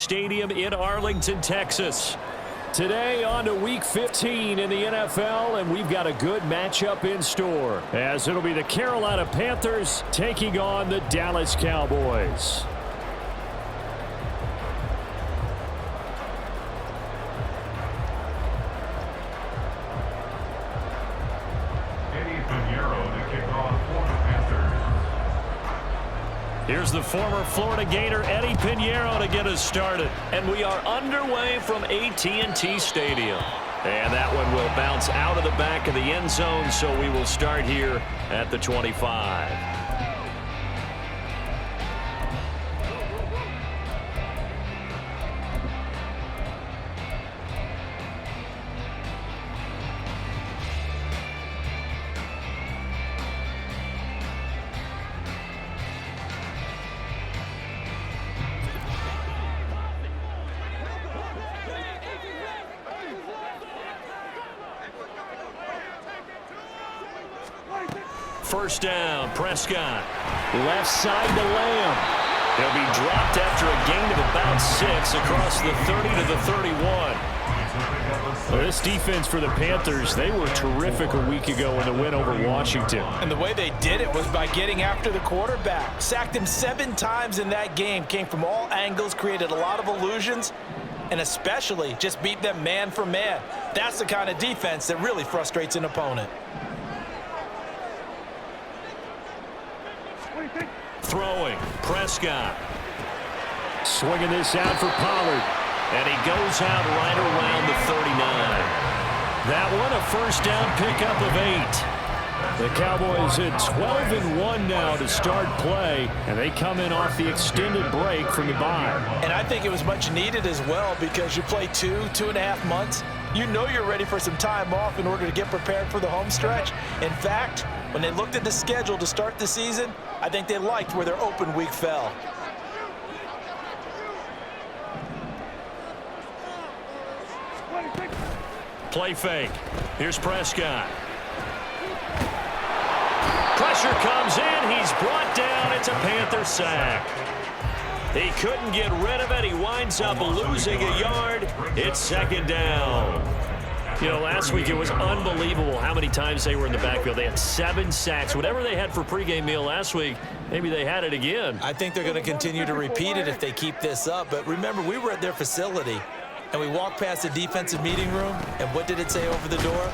Stadium in Arlington, Texas. Today on to Week 15 in the NFL, and we've got a good matchup in store, as it'll be the Carolina Panthers taking on the Dallas Cowboys. Here's the former Florida Gator, Eddie Pinheiro, to get us started. And we are underway from AT&T Stadium. And that one will bounce out of the back of the end zone, so we will start here at the 25. First down, Prescott. Left side to Lamb. He'll be dropped after a gain of about 6 across the 30 to the 31. Well, this defense for the Panthers, they were terrific a week ago in the win over Washington. And the way they did it was by getting after the quarterback. Sacked him 7 times in that game. Came from all angles, created a lot of illusions, and especially just beat them man for man. That's the kind of defense that really frustrates an opponent. Throwing, Prescott. Swinging this out for Pollard. And he goes out right around the 39. That one a first down pickup of 8. The Cowboys at 12-1 now to start play, and they come in off the extended break from the bye. And I think it was much needed as well, because you play 2.5 months. You know you're ready for some time off in order to get prepared for the home stretch. In fact, when they looked at the schedule to start the season, I think they liked where their open week fell. Play fake. Here's Prescott. Pressure comes in. He's brought down. It's a Panther sack. He couldn't get rid of it. He winds up losing a yard. It's second down. You know, last week it was unbelievable how many times they were in the backfield. They had 7 sacks. Whatever they had for pregame meal last week, maybe they had it again. I think they're going to continue to repeat it if they keep this up. But remember, we were at their facility, and we walked past the defensive meeting room, and what did it say over the door?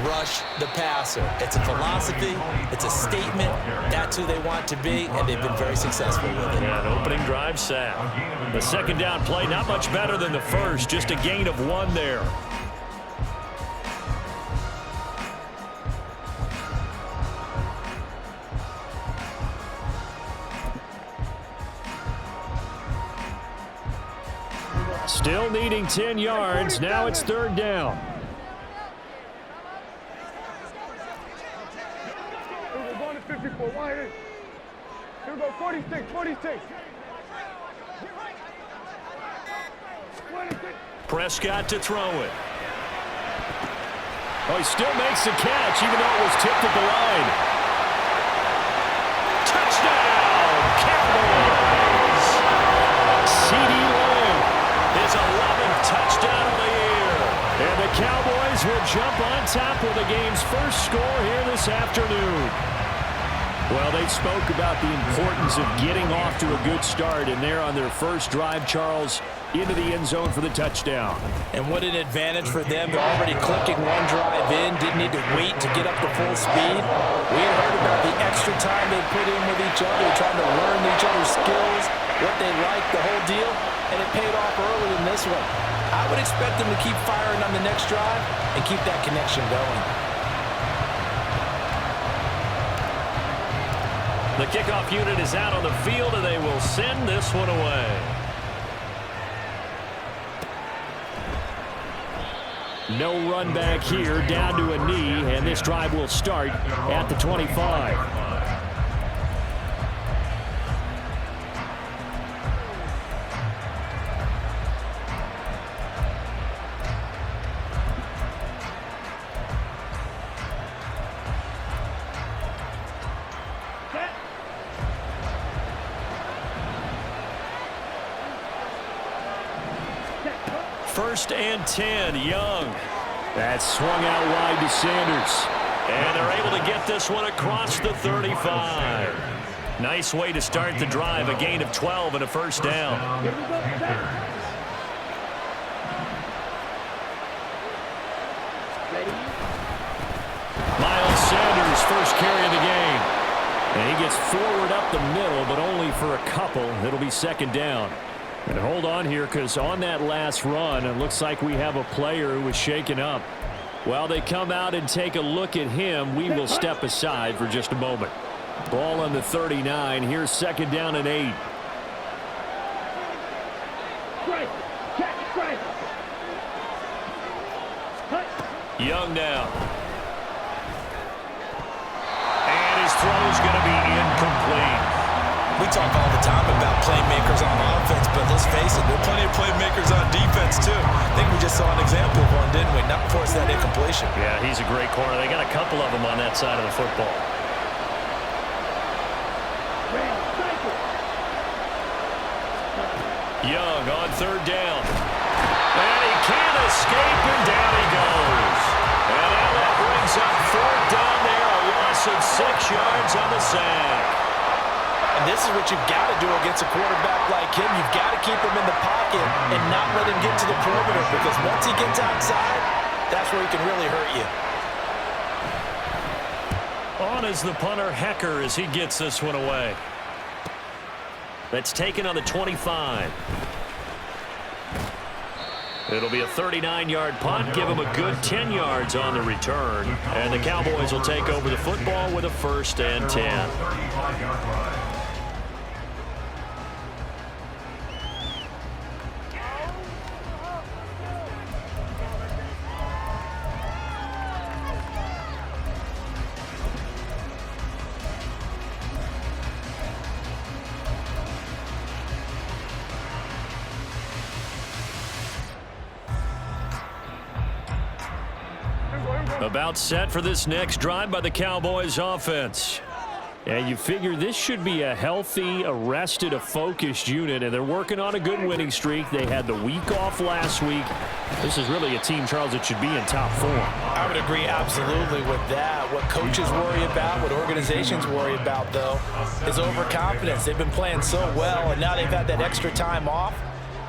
Rush the passer. It's a philosophy. It's a statement. That's who they want to be, and they've been very successful with it. Yeah, an opening drive sack. The second down play, not much better than the first, just a gain of 1 there. Still needing 10 yards. Now it's third down. We're going to 54. Here we go. 46. 46. Prescott to throw it. Oh, he still makes the catch, even though it was tipped at the line. Touchdown, Cowboys! C.D. Lamb, his 11th touchdown of the year. And the Cowboys will jump on top with the game's first score here this afternoon. Well, they spoke about the importance of getting off to a good start, and they're on their first drive, Charles, into the end zone for the touchdown. And what an advantage for them. They're already clicking 1 drive in, didn't need to wait to get up to full speed. We had heard about the extra time they put in with each other, trying to learn each other's skills, what they like, the whole deal, and it paid off early in this one. I would expect them to keep firing on the next drive and keep that connection going. The kickoff unit is out on the field, and they will send this one away. No run back here, down to a knee, and this drive will start at the 25. 1st and 10. Young. That's swung out wide to Sanders. And they're able to get this one across the 35. Nice way to start the drive. A gain of 12 and a 1st down. Miles Sanders, first carry of the game. And he gets forward up the middle, but only for a couple. It'll be 2nd down. And hold on here, because on that last run, it looks like we have a player who was shaken up. While they come out and take a look at him, we will step aside for just a moment. Ball on the 39. Here's 2nd down and 8. Young now. And his throw is going to be incomplete. We talk all the time about playmakers on offense, but let's face it, there are plenty of playmakers on defense, too. I think we just saw an example of one, didn't we? Not force that incompletion. Yeah, he's a great corner. They got a couple of them on that side of the football. Young on 3rd down. And he can't escape, and down he goes. And now that brings up 4th down there, a loss of 6 yards on the sack. And this is what you've got to do against a quarterback like him. You've got to keep him in the pocket and not let him get to the perimeter, because once he gets outside, that's where he can really hurt you. On is the punter, Hecker, as he gets this one away. That's taken on the 25. It'll be a 39-yard punt. Give him a good 10 yards on the return. And the Cowboys will take over the football with a 1st and 10. About set for this next drive by the Cowboys offense. And you figure this should be a healthy, a focused unit, and they're working on a good winning streak. They had the week off last week. This is really a team, Charles, that should be in top form. I would agree absolutely with that. What coaches worry about, what organizations worry about, though, is overconfidence. They've been playing so well, and now they've had that extra time off.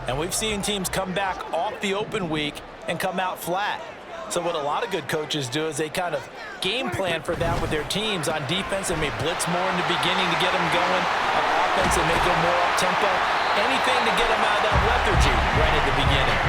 And we've seen teams come back off the open week and come out flat. So what a lot of good coaches do is they kind of game plan for that with their teams. On defense, they may blitz more in the beginning to get them going. On offense, they may go more up-tempo. Anything to get them out of that lethargy right at the beginning.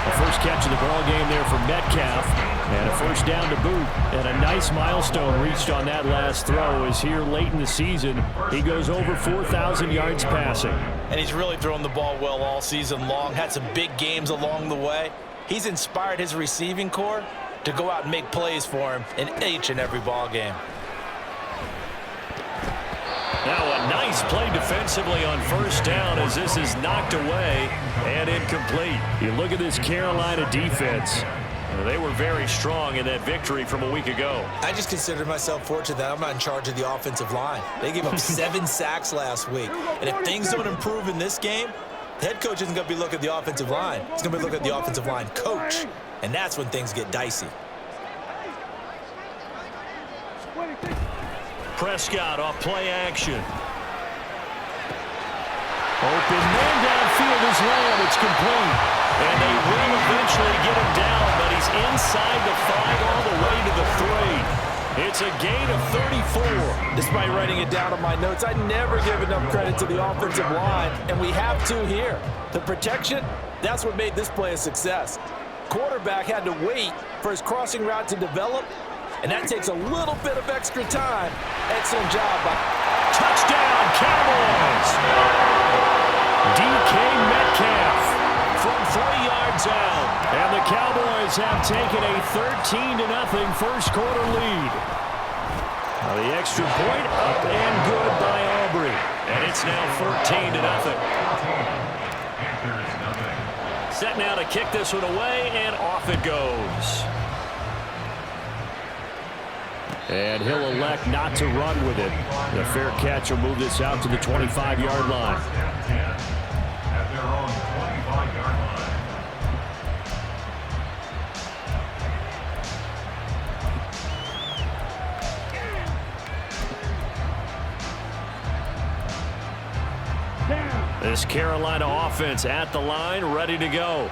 The first catch of the ball game there for Metcalf. And a 1st down to boot. And a nice milestone reached on that last throw is here late in the season. He goes over 4,000 yards passing. And he's really thrown the ball well all season long. Had some big games along the way. He's inspired his receiving corps to go out and make plays for him in each and every ball game. Now a nice play defensively on 1st down as this is knocked away and incomplete. You look at this Carolina defense. They were very strong in that victory from a week ago. I just consider myself fortunate that I'm not in charge of the offensive line. They gave up 7 sacks last week. And if things don't improve in this game, the head coach isn't going to be looking at the offensive line. He's going to be looking at the offensive line coach. And that's when things get dicey. Prescott off play action. Open man downfield is Lamb. It's complete. And they will eventually get him down, but he's inside the 5 all the way to the 3. It's a gain of 34. Despite writing it down on my notes, I never give enough credit to the offensive line, and we have to here. The protection, that's what made this play a success. Quarterback had to wait for his crossing route to develop, and that takes a little bit of extra time. Excellent job by touchdown Cowboys. DK Metcalf from 3 yards out. And the Cowboys have taken a 13-0 first quarter lead. Now the extra point up and good by Aubrey. And it's now 14-0. Set now to kick this one away, and off it goes. And he'll elect not to run with it. The fair catch will move this out to the 25-yard line. This Carolina offense at the line, ready to go.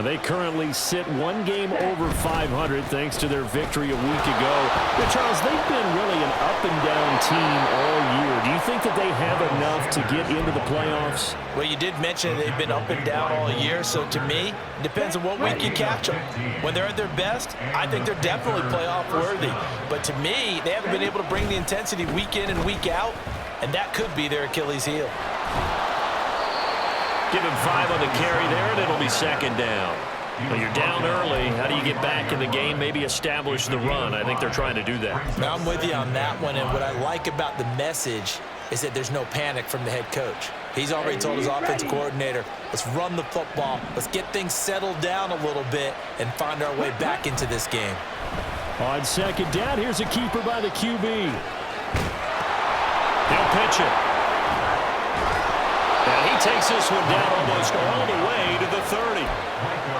They currently sit one game over 500 thanks to their victory a week ago. But Charles, they've been really an up-and-down team all year. Do you think that they have enough to get into the playoffs? Well, you did mention they've been up and down all year, so to me, it depends on what week you catch them. When they're at their best, I think they're definitely playoff worthy. But to me, they haven't been able to bring the intensity week in and week out, and that could be their Achilles heel. Give him 5 on the carry there, and it'll be second down. Well, you're down early. How do you get back in the game? Maybe establish the run. I think they're trying to do that. Now, I'm with you on that one, and what I like about the message is that there's no panic from the head coach. He's already told his offensive coordinator, let's run the football, let's get things settled down a little bit and find our way back into this game. On second down, here's a keeper by the QB. He'll pitch it. And he takes this one down almost all the way to the 30.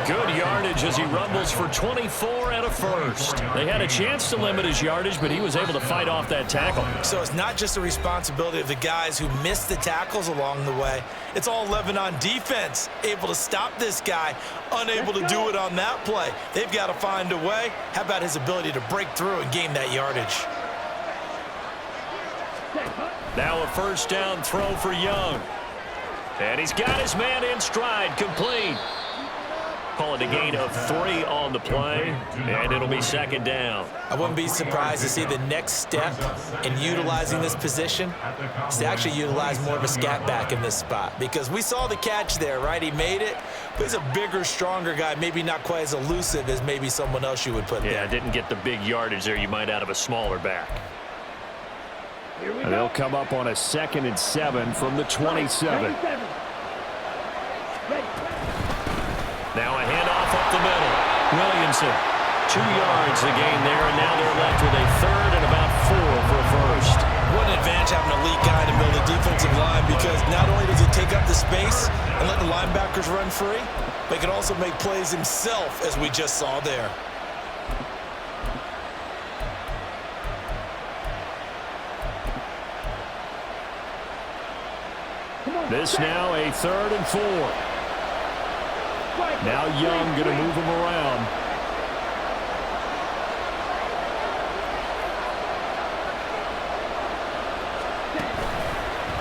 Good yardage as he rumbles for 24 and a first. They had a chance to limit his yardage, but he was able to fight off that tackle. So it's not just the responsibility of the guys who missed the tackles along the way. It's all 11 on defense, able to stop this guy, unable to do it on that play. They've got to find a way. How about his ability to break through and gain that yardage? Now a first down throw for Young. And he's got his man in stride, complete. Call it a gain of 3 on the play, and it'll be second down. I wouldn't be surprised to see the next step in utilizing this position is to actually utilize more of a scat back in this spot, because we saw the catch there, right? He made it, but he's a bigger, stronger guy, maybe not quite as elusive as maybe someone else you would put there. Yeah, didn't get the big yardage there you might out of a smaller back. And they'll come up on a 2nd and 7 from the 27. Now a handoff up the middle. Williamson, 2 yards the gain there, and now they're left with a 3rd and about 4 for a first. What an advantage having an elite guy to build a defensive line, because not only does he take up the space and let the linebackers run free, but he can also make plays himself, as we just saw there. This now a 3rd and 4. Now Young going to move him around.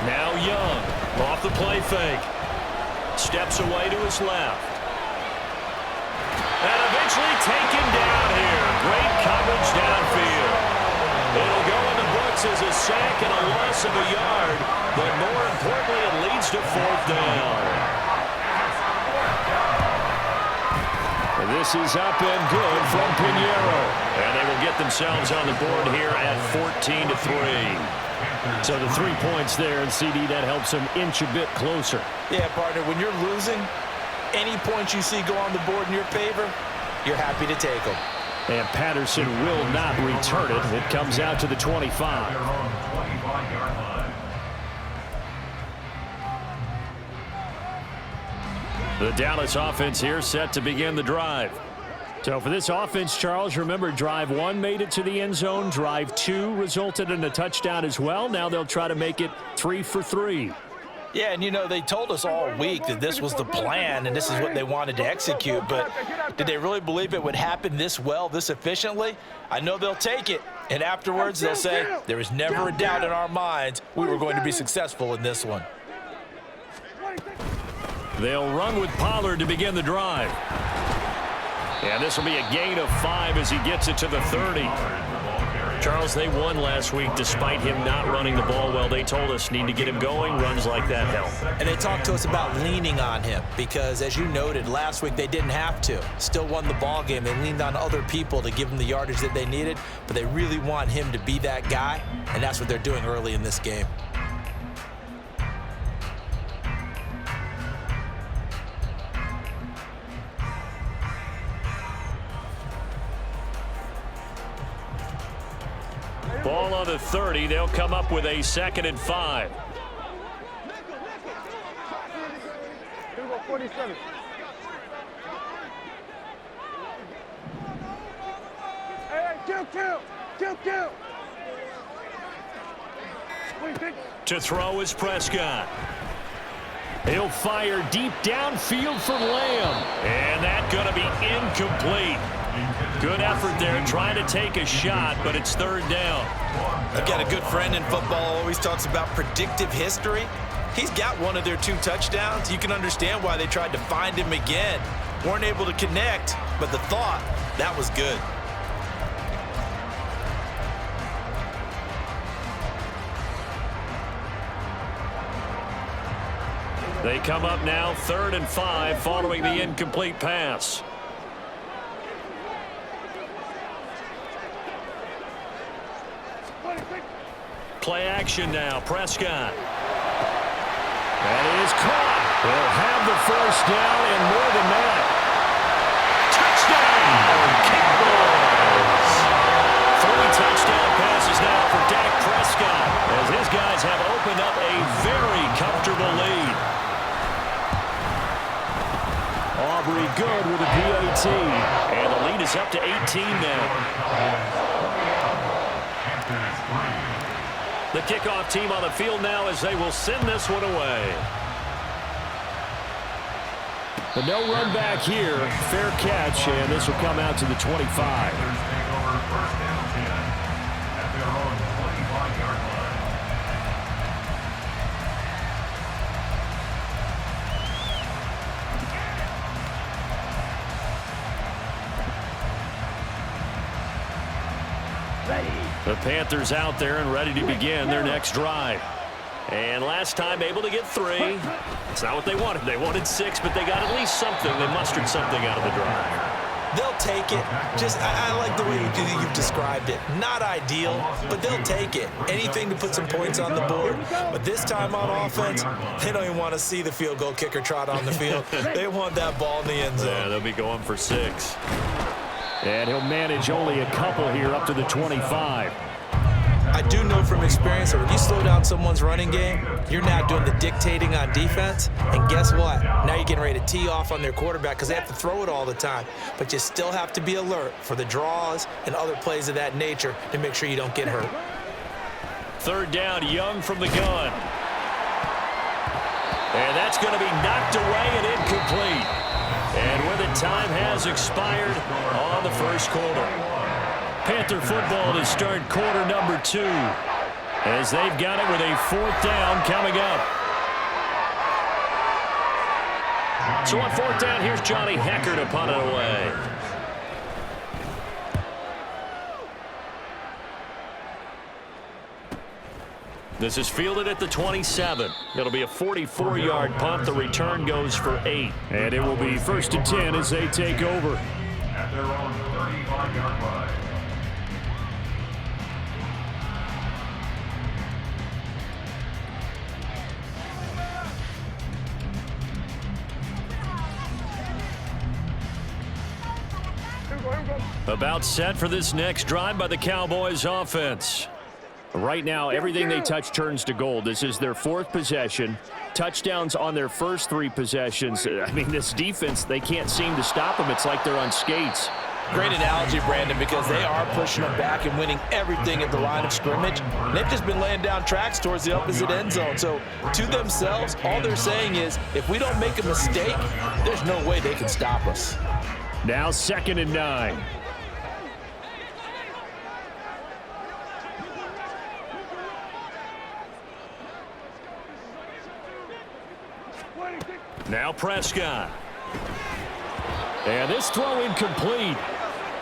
Now Young off the play fake. Steps away to his left. And eventually taken down here. Great coverage downfield. It'll go in the books as a sack and a loss of a yard. But more importantly, it leads to 4th down. This is up and good from Pinheiro. And they will get themselves on the board here at 14-3. So the 3 points there, and CD, that helps them inch a bit closer. Yeah, partner, when you're losing, any points you see go on the board in your favor, you're happy to take them. And Patterson will not return it. It comes out to the 25. The Dallas offense here set to begin the drive. So for this offense, Charles, remember drive 1 made it to the end zone. Drive 2 resulted in a touchdown as well. Now they'll try to make it 3 for 3. Yeah, and you know, they told us all week that this was the plan and this is what they wanted to execute, but did they really believe it would happen this well, this efficiently? I know they'll take it, and afterwards they'll say, there was never a doubt in our minds we were going to be successful in this one. They'll run with Pollard to begin the drive. And this will be a gain of 5 as he gets it to the 30. Charles, they won last week despite him not running the ball well. They told us need to get him going. Runs like that help. And they talked to us about leaning on him because, as you noted, last week they didn't have to. Still won the ball game. They leaned on other people to give them the yardage that they needed, but they really want him to be that guy, and that's what they're doing early in this game. Ball on the 30. They'll come up with a 2nd and 5. Here we go, 47. Hey, kill. To throw is Prescott. He'll fire deep downfield for Lamb. And that's going to be incomplete. Good effort there trying to take a shot, but it's third down. I've got a good friend in football, always talks about predictive history. He's got one of their 2 touchdowns. You can understand why they tried to find him again. Weren't able to connect, but the thought, that was good. They come up now 3rd and 5 following the incomplete pass. Play action now. Prescott. That is caught. They'll have the first down and more than that. Touchdown, Cowboys. 3 touchdown passes now for Dak Prescott as his guys have opened up a very comfortable lead. Aubrey good with a PAT. And the lead is up to 18 now. The kickoff team on the field now as they will send this one away. The no run back here. Fair catch, and this will come out to the 25. The Panthers out there and ready to begin their next drive. And last time able to get 3. It's not what they wanted. They wanted 6, but they got at least something. They mustered something out of the drive. They'll take it. I like the way you've described it. Not ideal, but they'll take it. Anything to put some points on the board. But this time on offense, they don't even want to see the field goal kicker trot on the field. They want that ball in the end zone. Yeah, they'll be going for 6. And he'll manage only a couple here up to the 25. I do know from experience that when you slow down someone's running game, you're now doing the dictating on defense. And guess what? Now you're getting ready to tee off on their quarterback because they have to throw it all the time. But you still have to be alert for the draws and other plays of that nature to make sure you don't get hurt. 3rd down, Young from the gun. And that's going to be knocked away and incomplete. And where the time has expired on the first quarter. Panther football to start quarter number 2 as they've got it with a 4th down coming up. So on 4th down, here's Johnny Hecker to punt it away. This is fielded at the 27. It'll be a 44-yard punt. The return goes for 8. And it will be 1st and 10 as they take over. At their own 35-yard line. About set for this next drive by the Cowboys offense. Right now, everything they touch turns to gold. This is their 4th possession. Touchdowns on their first 3 possessions. I mean, this defense, they can't seem to stop them. It's like they're on skates. Great analogy, Brandon, because they are pushing them back and winning everything at the line of scrimmage. And they've just been laying down tracks towards the opposite end zone. So to themselves, all they're saying is, if we don't make a mistake, there's no way they can stop us. Now 2nd and 9. Now Prescott. And this throw incomplete.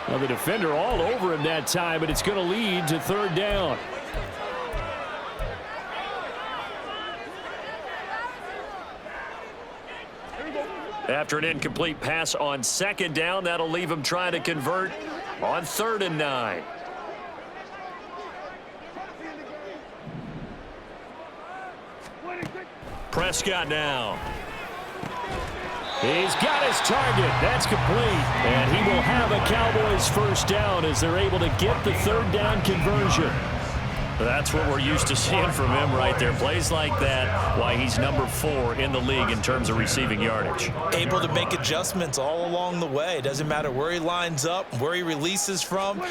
Well, the defender all over him that time, but it's going to lead to 3rd down. After an incomplete pass on 2nd down, that'll leave him trying to convert on 3rd and 9. Prescott now. He's got his target. That's complete. And he will have a Cowboys 1st down as they're able to get the 3rd down conversion. That's what we're used to seeing from him right there. Plays like that, why he's number 4 in the league in terms of receiving yardage. Able to make adjustments all along the way. Doesn't matter where he lines up, where he releases from.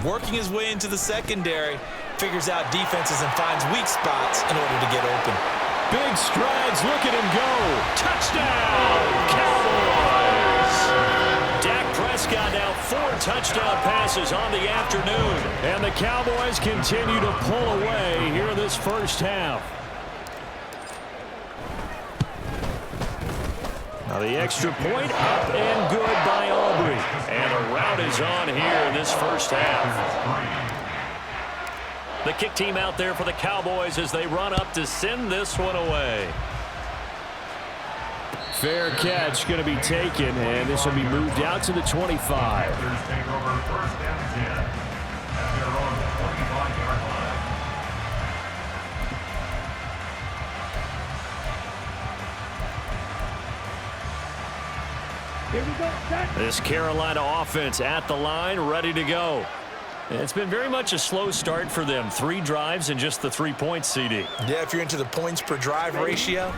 Working his way into the secondary, figures out defenses and finds weak spots in order to get open. Big strides. Look at him go. Touchdown, Cowboys. Dak Prescott now 4 touchdown passes on the afternoon. And the Cowboys continue to pull away here in this first half. Now the extra point up and good by Aubrey. And the rout is on here in this first half. The kick team out there for the Cowboys as they run up to send this one away. Fair catch going to be taken, and this will be moved out to the 25. Here we go. This Carolina offense at the line, ready to go. It's been very much a slow start for them. 3 drives and just the 3 points, CD. Yeah, if you're into the points per drive ratio,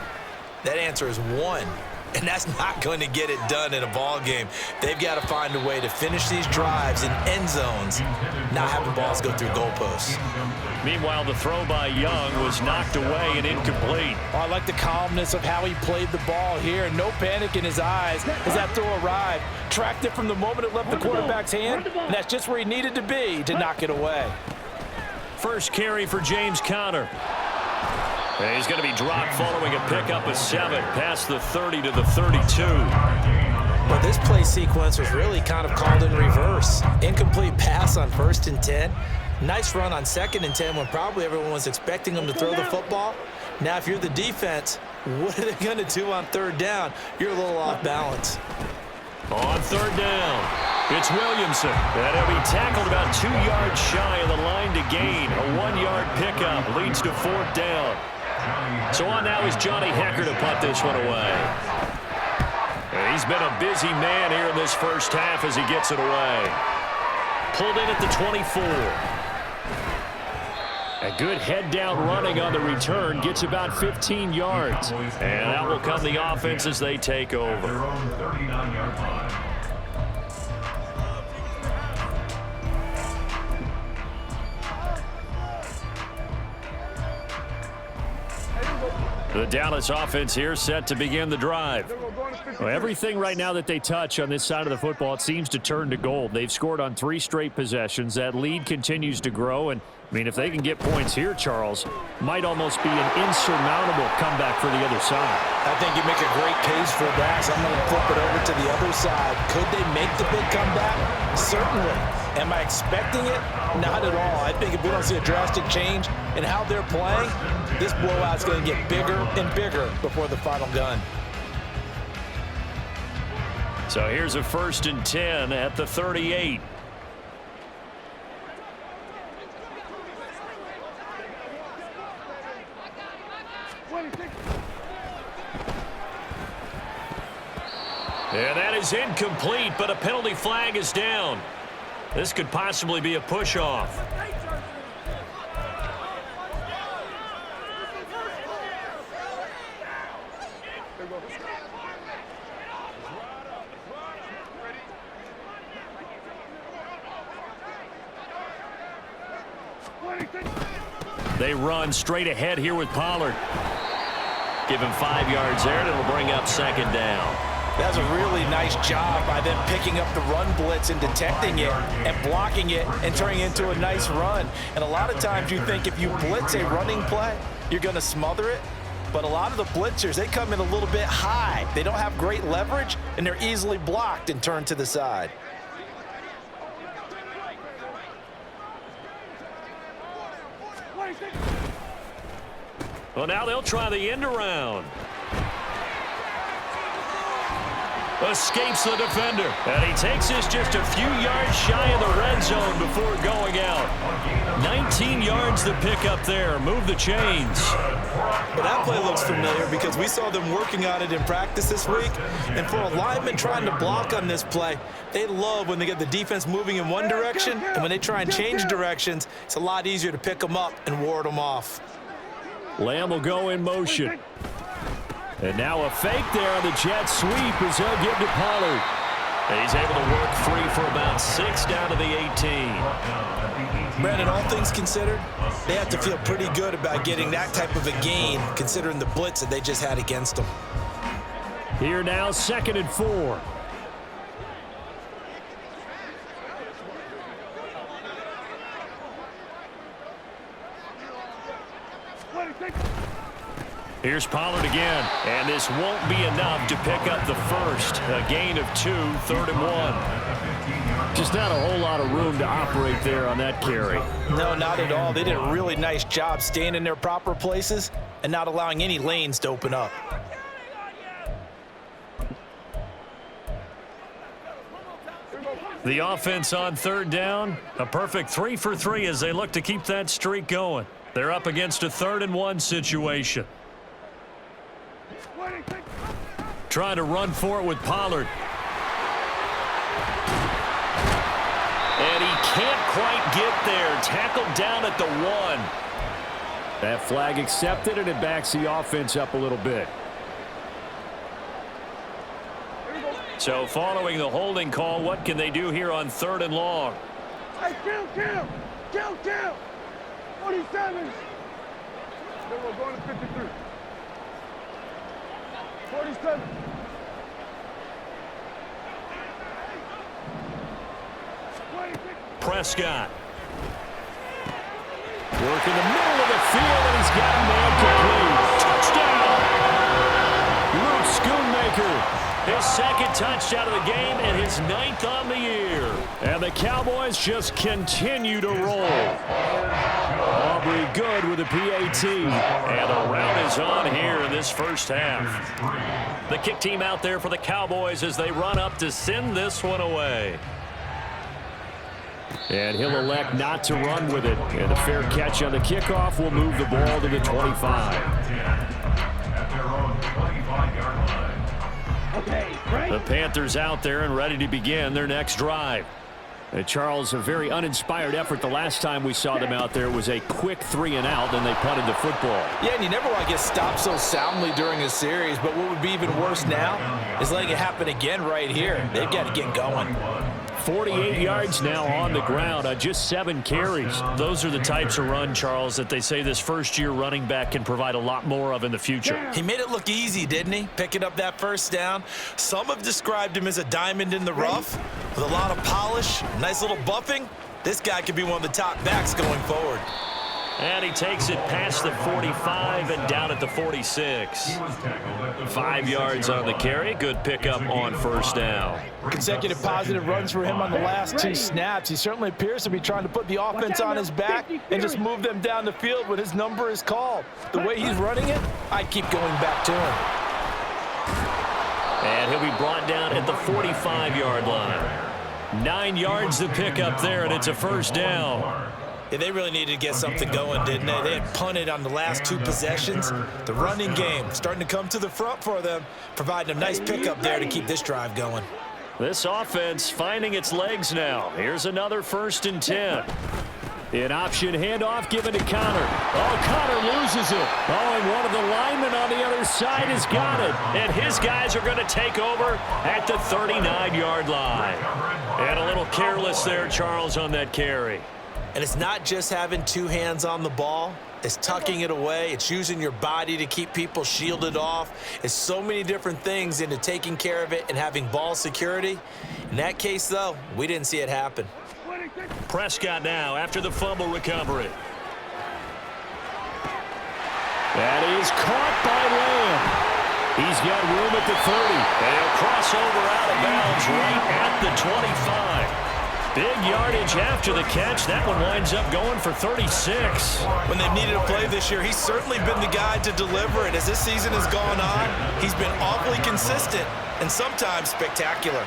that answer is 1. And that's not going to get it done in a ball game. They've got to find a way to finish these drives in end zones, not having balls go through goalposts. Meanwhile, the throw by Young was knocked away and incomplete. Oh, I like the calmness of how he played the ball here. No panic in his eyes as that throw arrived. Tracked it from the moment it left the quarterback's hand, and that's just where he needed to be to knock it away. First carry for James Conner. And he's going to be dropped following a pickup of 7 past the 30 to the 32. But this play sequence was really kind of called in reverse. Incomplete pass on 1st and 10. Nice run on 2nd and 10 when probably everyone was expecting him to throw the football. Now, if you're the defense, what are they going to do on 3rd down? You're a little off balance. On 3rd down, it's Williamson. And he'll be tackled about 2 yards shy of the line to gain. A 1-yard pickup leads to 4th down. So on now is Johnny Hecker to punt this one away. And he's been a busy man here in this first half as he gets it away. Pulled in at the 24. A good head-down running on the return. Gets about 15 yards. And that will come the offense as they take over. The Dallas offense here set to begin the drive. Well, everything right now that they touch on this side of the football, it seems to turn to gold. They've scored on 3 straight possessions. That lead continues to grow. And, I mean, if they can get points here, Charles, might almost be an insurmountable comeback for the other side. I think you make a great case for that. So I'm going to flip it over to the other side. Could they make the big comeback? Certainly. Am I expecting it? Not at all. I think if we don't see a drastic change in how they're playing, this blowout's going to get bigger and bigger before the final gun. So here's a 1st and 10 at the 38. And that is incomplete, but a penalty flag is down. This could possibly be a push-off. They run straight ahead here with Pollard. Give him 5 yards there, and it'll bring up 2nd down. That's a really nice job by them picking up the run blitz and detecting it and blocking it and turning it into a nice run. And a lot of times you think if you blitz a running play, you're going to smother it. But a lot of the blitzers, they come in a little bit high. They don't have great leverage, and they're easily blocked and turned to the side. Well, now they'll try the end around. Escapes the defender. And he takes this just a few yards shy of the red zone before going out. 19 yards to pick up there. Move the chains. Well, that play looks familiar because we saw them working on it in practice this week. And for a lineman trying to block on this play, they love when they get the defense moving in one direction. And when they try and change directions, it's a lot easier to pick them up and ward them off. Lamb will go in motion. And now a fake there on the jet sweep as he'll give to Pollard. He's able to work free for about 6 down to the 18. Brandon, all things considered, they have to feel pretty good about getting that type of a gain, considering the blitz that they just had against them. Here now, 2nd and 4. Here's Pollard again, and this won't be enough to pick up the first. A gain of 2, 3rd and 1. Just not a whole lot of room to operate there on that carry. No, not at all. They did a really nice job staying in their proper places and not allowing any lanes to open up. The offense on 3rd down, a perfect 3 for 3 as they look to keep that streak going. They're up against a 3rd and 1 situation. Trying to run for it with Pollard. And he can't quite get there. Tackled down at the 1. That flag accepted, and it backs the offense up a little bit. So following the holding call, what can they do here on 3rd and long? Hey, count. 47. Then we're going to 53. 47. Prescott. Work in the middle of the field, and he's got a man complete. Touchdown! Luke Schoonmaker. His 2nd touchdown of the game and his 9th on the year. And the Cowboys just continue to roll. Aubrey good with a PAT. And the rout is on here in this first half. The kick team out there for the Cowboys as they run up to send this one away. And he'll elect not to run with it. And a fair catch on the kickoff will move the ball to the 25. The Panthers out there and ready to begin their next drive. Charles, a very uninspired effort the last time we saw them out there was a quick 3 and out, and they punted the football. Yeah, and you never want to get stopped so soundly during a series, but what would be even worse now is letting it happen again right here. They've got to get going. 48 yards now on the ground on just 7 carries. Those are the types of run, Charles, that they say this first-year running back can provide a lot more of in the future. He made it look easy, didn't he? Picking up that first down. Some have described him as a diamond in the rough with a lot of polish, nice little buffing. This guy could be one of the top backs going forward. And he takes it past the 45 and down at the 46. 5 yards on the carry. Good pickup on first down. Consecutive positive runs for him on the last 2 snaps. He certainly appears to be trying to put the offense on his back and just move them down the field when his number is called. The way he's running it, I keep going back to him. And he'll be brought down at the 45-yard line. 9 yards to pick up there, and it's a first down. Yeah, they really needed to get something going, didn't they? They had punted on the last 2 possessions. The running game starting to come to the front for them, providing a nice pickup there to keep this drive going. This offense finding its legs now. Here's another 1st and 10. An option handoff given to Connor. Oh, Connor loses it. Oh, and one of the linemen on the other side has got it. And his guys are going to take over at the 39-yard line. And a little careless there, Charles, on that carry. And it's not just having 2 hands on the ball. It's tucking it away. It's using your body to keep people shielded off. It's so many different things into taking care of it and having ball security. In that case, though, we didn't see it happen. Prescott now after the fumble recovery. That is caught by Lamb. He's got room at the 30. And he'll cross over out of bounds right at the 25. Big yardage after the catch. That one winds up going for 36. When they've needed a play this year, he's certainly been the guy to deliver it. As this season has gone on, he's been awfully consistent and sometimes spectacular.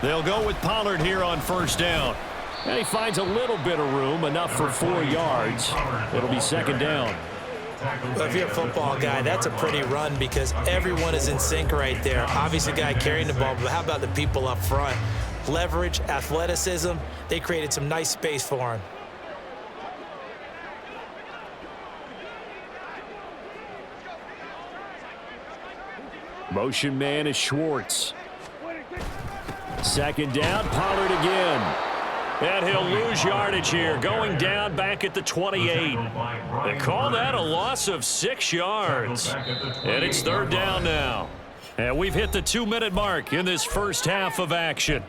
They'll go with Pollard here on first down. And he finds a little bit of room, enough for 4 yards. It'll be 2nd down. Well, if you're a football guy, that's a pretty run because everyone is in sync right there. Obviously, the guy carrying the ball, but how about the people up front? Leverage, athleticism, they created some nice space for him. Motion man is Schwartz. Second down, Pollard again. And he'll lose yardage here, going down back at the 28. They call that a loss of 6 yards. And it's third down now. And we've hit the 2-minute mark in this first half of action.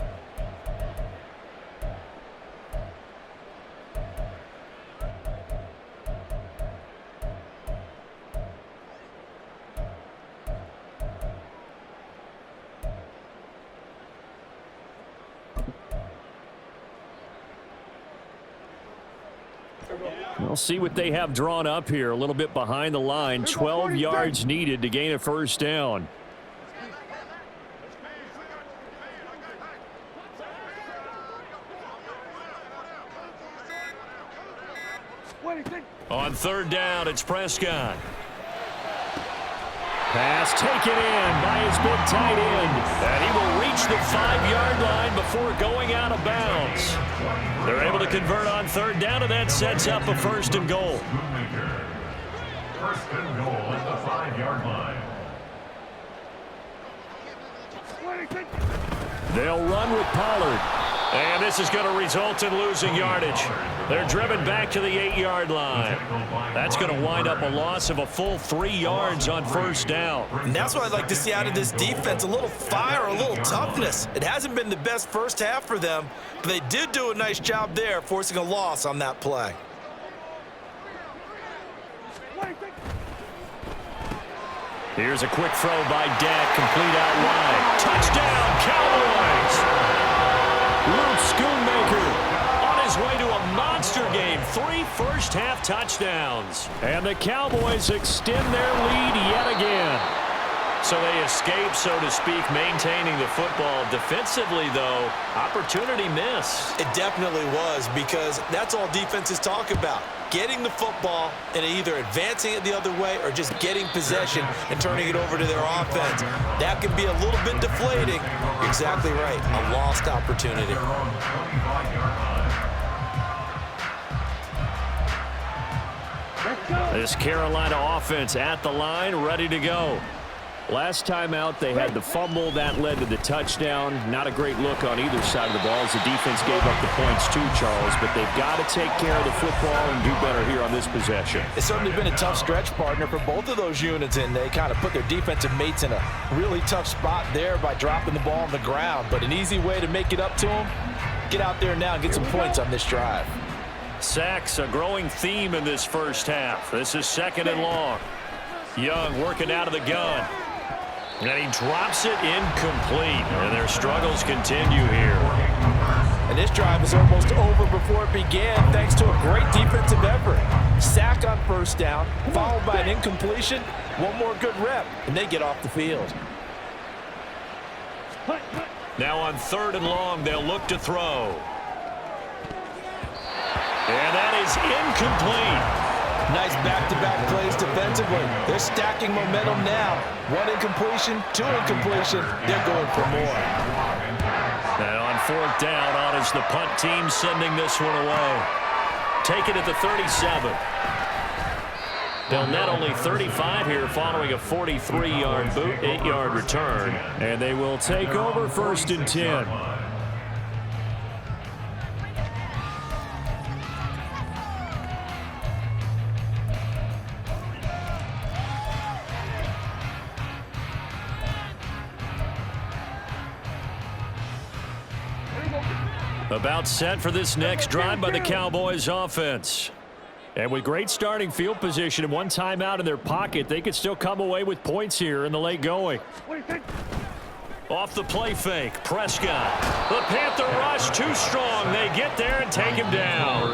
We'll see what they have drawn up here. A little bit behind the line. 12 yards needed to gain a first down. On third down, it's Prescott. Pass taken in by his big tight end. And he will reach the 5-yard line before going out of bounds. They're able to convert on third down, and that sets up a first and goal. First and goal at the 5-yard line. They'll run with Pollard. And this is going to result in losing yardage. They're driven back to the 8-yard line. That's going to wind up a loss of a full 3 yards on first down. And that's what I'd like to see out of this defense, a little fire, a little toughness. It hasn't been the best first half for them, but they did do a nice job there, forcing a loss on that play. Here's a quick throw by Dak, complete out wide. Touchdown, Cowboys! Luke Schoonmaker on his way to a monster game. 3 first-half touchdowns. And the Cowboys extend their lead yet again. So they escape, so to speak, maintaining the football. Defensively, though, opportunity miss. It definitely was, because that's all defenses talk about. Getting the football and either advancing it the other way or just getting possession and turning it over to their offense. That can be a little bit deflating. Exactly right. A lost opportunity. This Carolina offense at the line, ready to go. Last time out, they had the fumble. That led to the touchdown. Not a great look on either side of the ball as the defense gave up the points too, Charles. But they've got to take care of the football and do better here on this possession. It's certainly been a tough stretch, partner, for both of those units, and they kind of put their defensive mates in a really tough spot there by dropping the ball on the ground. But an easy way to make it up to them, get out there now and get some points on this drive. Sacks, a growing theme in this first half. This is second and long. Young working out of the gun. And he drops it incomplete. And their struggles continue here. And this drive is almost over before it began, thanks to a great defensive effort. Sack on first down, followed by an incompletion. One more good rep, and they get off the field. Now on third and long, they'll look to throw. And that is incomplete. Nice back-to-back plays defensively. They're stacking momentum now. 1 incompletion, 2 incompletion. They're going for more. And on fourth down, on is the punt team sending this one away. Take it at the 37. They'll net only 35 here following a 43-yard boot, 8-yard return. And they will take over first and 10. About set for this next drive by the Cowboys offense. And with great starting field position and 1 timeout in their pocket, they could still come away with points here in the late going. Off the play fake, Prescott. The Panther rush too strong. They get there and take him down.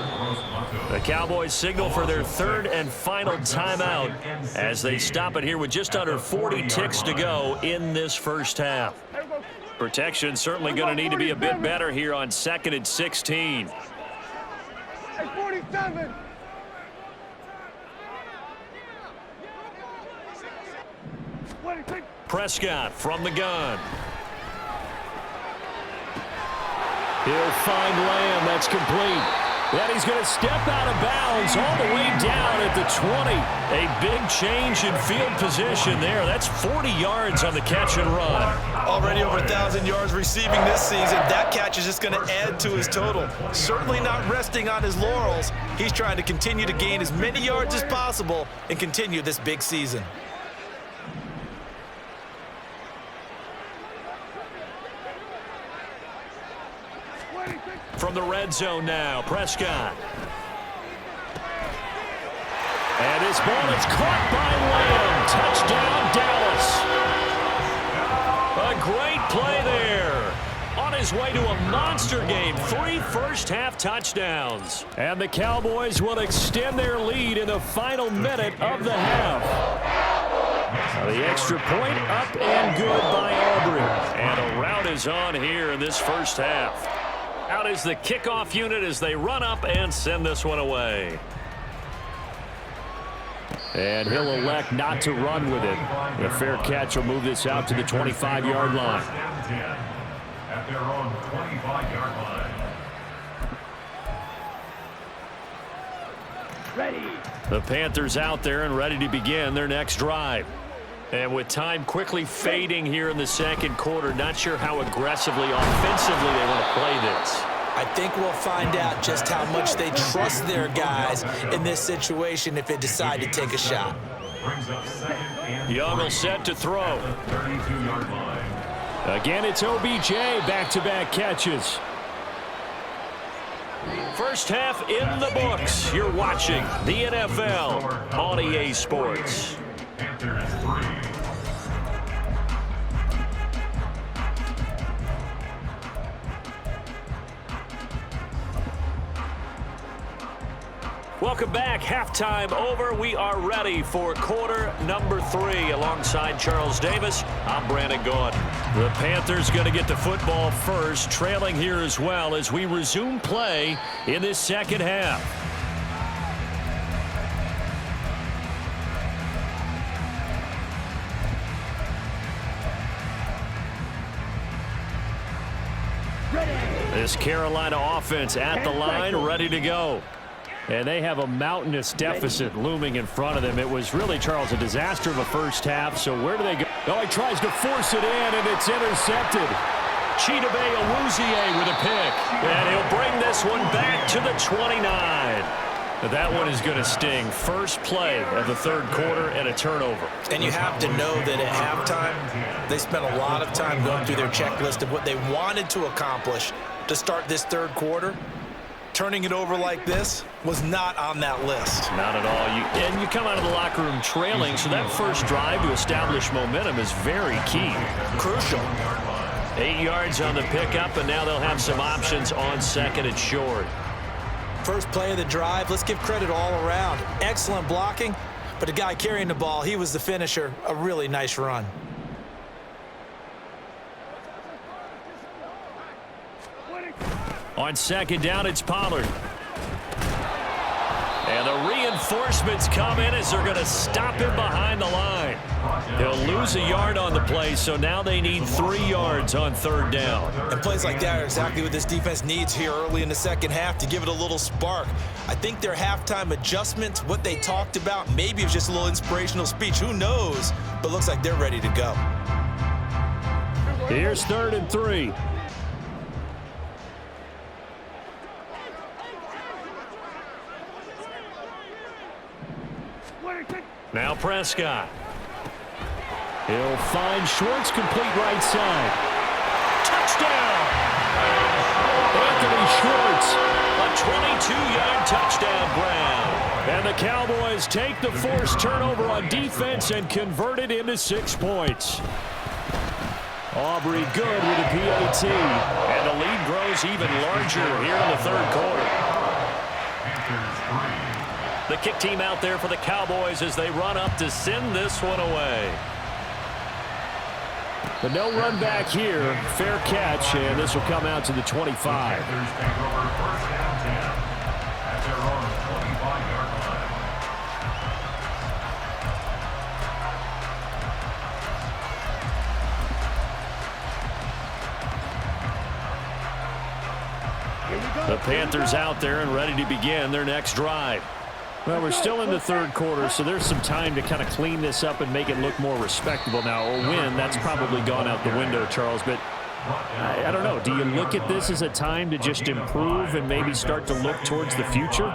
The Cowboys signal for their 3rd and final timeout as they stop it here with just under 40 ticks to go in this first half. Protection certainly going to need to be a bit better here on 2nd and 16. 47. Prescott from the gun. He'll find Lamb. That's complete. And he's going to step out of bounds all the way down at the 20. A big change in field position there. That's 40 yards on the catch and run. Already over 1,000 yards receiving this season. That catch is just going to add to his total. Certainly not resting on his laurels. He's trying to continue to gain as many yards as possible and continue this big season. From the red zone now, Prescott. And his ball is caught by Lamb. Touchdown, Dallas. A great play there. On his way to a monster game, 3 first-half touchdowns. And the Cowboys will extend their lead in the final minute of the half. The extra point up and good by Aubrey. And a rout is on here in this first half. Out is the kickoff unit as they run up and send this one away. And he'll elect not to run with it. A fair catch will move this out to the 25-yard line. At their own 25-yard line. Ready. The Panthers out there and ready to begin their next drive. And with time quickly fading here in the second quarter, not sure how aggressively, offensively they want to play this. I think we'll find out just how much they trust their guys in this situation if they decide to take a shot. Young will set to throw. 32-yard line. Again, it's OBJ, back-to-back catches. First half in the books. You're watching the NFL on EA Sports. Panthers 3. Welcome back. Halftime over. We are ready for quarter number 3. Alongside Charles Davis, I'm Brandon Gordon. The Panthers going to get the football first, trailing here as well as we resume play in this second half. This Carolina offense at the line, ready to go. And they have a mountainous deficit looming in front of them. It was really, Charles, a disaster of a first half. So where do they go? Oh, he tries to force it in, and it's intercepted. Chidobe Awuzie with a pick. And he'll bring this one back to the 29. That one is going to sting. First play of the third quarter and a turnover. And you have to know that at halftime, they spent a lot of time going through their checklist of what they wanted to accomplish to start this third quarter. Turning it over like this was not on that list. Not at all. And you come out of the locker room trailing, so that first drive to establish momentum is very key. Crucial. 8 yards on the pickup, and now they'll have some options on second and short. First play of the drive, let's give credit all around. Excellent blocking, but the guy carrying the ball, he was the finisher. A really nice run. On second down, it's Pollard. And the reinforcements come in as they're going to stop him behind the line. He'll lose a yard on the play, so now they need 3 yards on third down. And plays like that are exactly what this defense needs here early in the second half to give it a little spark. I think their halftime adjustments, what they talked about, maybe it was just a little inspirational speech. Who knows? But looks like they're ready to go. Here's 3rd and 3. Now Prescott. He'll find Schwartz, complete right side. Touchdown! Anthony Schwartz, a 22-yard touchdown grab. And the Cowboys take the forced turnover on defense and convert it into 6 points. Aubrey good with a PAT. And the lead grows even larger here in the third quarter. The kick team out there for the Cowboys as they run up to send this one away. But no run back here. Fair catch, and this will come out to the 25. Here we go. The Panthers out there and ready to begin their next drive. Well, we're still in the third quarter, so there's some time to kind of clean this up and make it look more respectable. Now, a win, that's probably gone out the window, Charles, but I don't know. Do you look at this as a time to just improve and maybe start to look towards the future?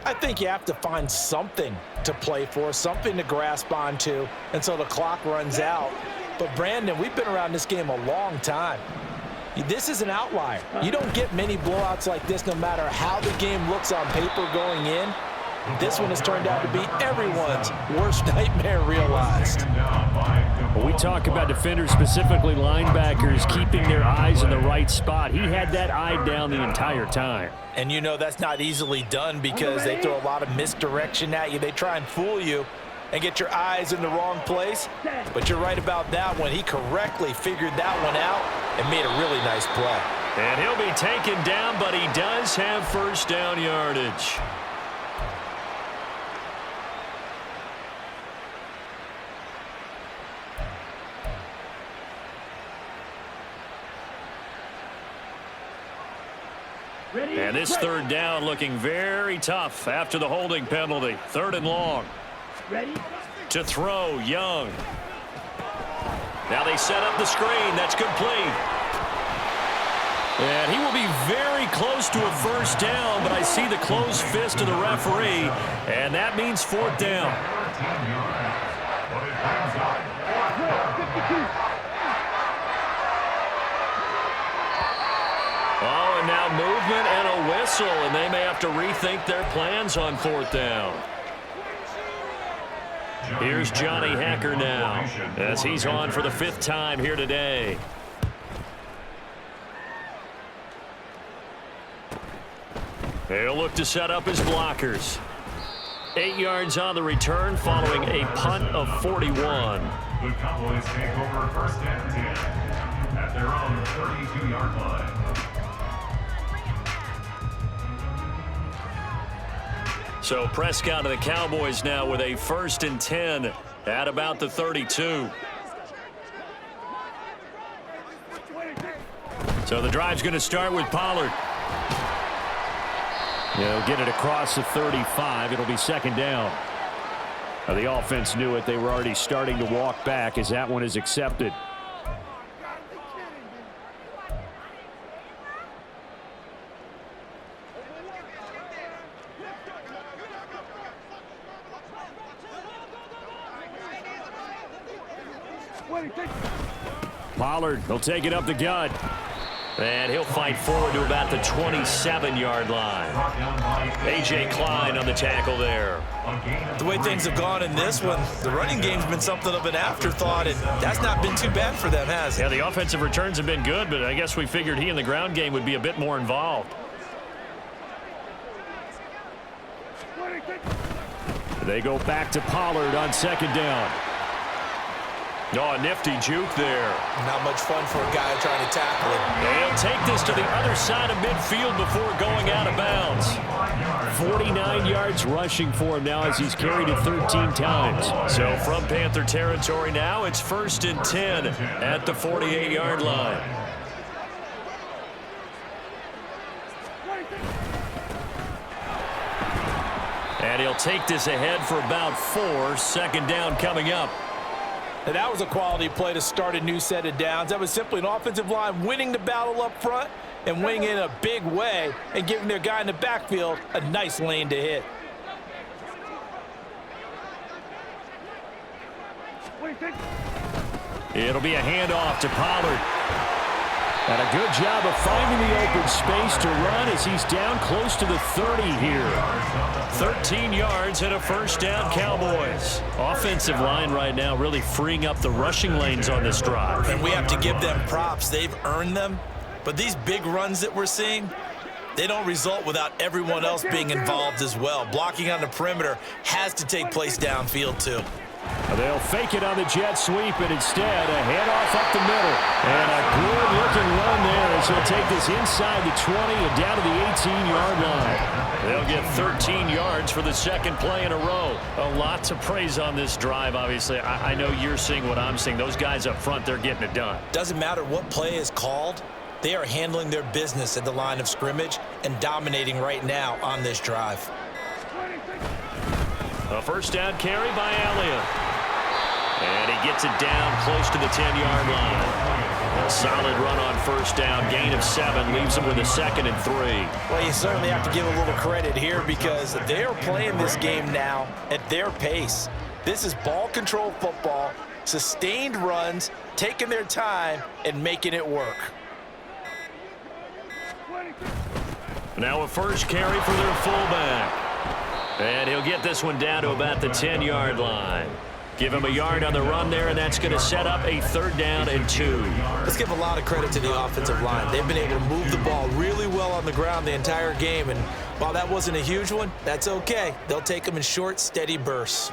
I think you have to find something to play for, something to grasp onto until the clock runs out. But, Brandon, we've been around this game a long time. This is an outlier. You don't get many blowouts like this no matter how the game looks on paper going in. This one has turned out to be everyone's worst nightmare realized. When we talk about defenders, specifically linebackers, keeping their eyes in the right spot, he had that eye down the entire time. And you know that's not easily done because they throw a lot of misdirection at you. They try and fool you and get your eyes in the wrong place. But you're right about that one. He correctly figured that one out and made a really nice play. And he'll be taken down, but he does have first down yardage. And this third down looking very tough after the holding penalty. Third and long. Ready? To throw, Young. Now they set up the screen. That's complete. And he will be very close to a first down, but I see the closed fist of the referee, and that means fourth down. Oh, and now movement and a whistle, and they may have to rethink their plans on fourth down. Here's Johnny Hekker now, as he's on for the fifth time here today. He'll look to set up his blockers. 8 yards on the return following a punt of 41. The Cowboys take over first and 10 at their own 32-yard line. So Prescott and the Cowboys now with a first and 10 at about the 32. So the drive's going to start with Pollard. He'll get it across the 35. It'll be second down. Now the offense knew it. They were already starting to walk back as that one is accepted. Pollard, he'll take it up the gut. And he'll fight forward to about the 27-yard line. A.J. Klein on the tackle there. The way things have gone in this one, the running game's been something of an afterthought, and that's not been too bad for them, has it? Yeah, the offensive returns have been good, but I guess we figured he in the ground game would be a bit more involved. They go back to Pollard on second down. Oh, a nifty juke there. Not much fun for a guy trying to tackle him. They'll take this to the other side of midfield before going out of bounds. 49 yards rushing for him now as he's carried it 13 times. So from Panther territory now, it's first and 10 at the 48-yard line. And he'll take this ahead for about 4. Second down coming up. And that was a quality play to start a new set of downs. That was simply an offensive line winning the battle up front and winning in a big way and giving their guy in the backfield a nice lane to hit. It'll be a handoff to Pollard. And a good job of finding the open space to run as he's down close to the 30 here. 13 yards and a first down, Cowboys. Offensive line right now really freeing up the rushing lanes on this drive. And we have to give them props. They've earned them. But these big runs that we're seeing, they don't result without everyone else being involved as well. Blocking on the perimeter has to take place downfield too. They'll fake it on the jet sweep, and instead a handoff up the middle. And a good-looking run there as he'll take this inside the 20 and down to the 18-yard line. They'll get 13 yards for the second play in a row. A lot to praise on this drive, obviously. I know you're seeing what I'm seeing. Those guys up front, they're getting it done. Doesn't matter what play is called. They are handling their business at the line of scrimmage and dominating right now on this drive. A first down carry by Elliott. And he gets it down close to the 10-yard line. A solid run on first down, gain of 7, leaves him with a 2nd and 3. Well, you certainly have to give a little credit here because they are playing this game now at their pace. This is ball control football, sustained runs, taking their time and making it work. Now a first carry for their fullback. And he'll get this one down to about the 10-yard line. Give him a yard on the run there, and that's going to set up a 3rd down and 2. Let's give a lot of credit to the offensive line. They've been able to move the ball really well on the ground the entire game, and while that wasn't a huge one, that's okay. They'll take them in short, steady bursts.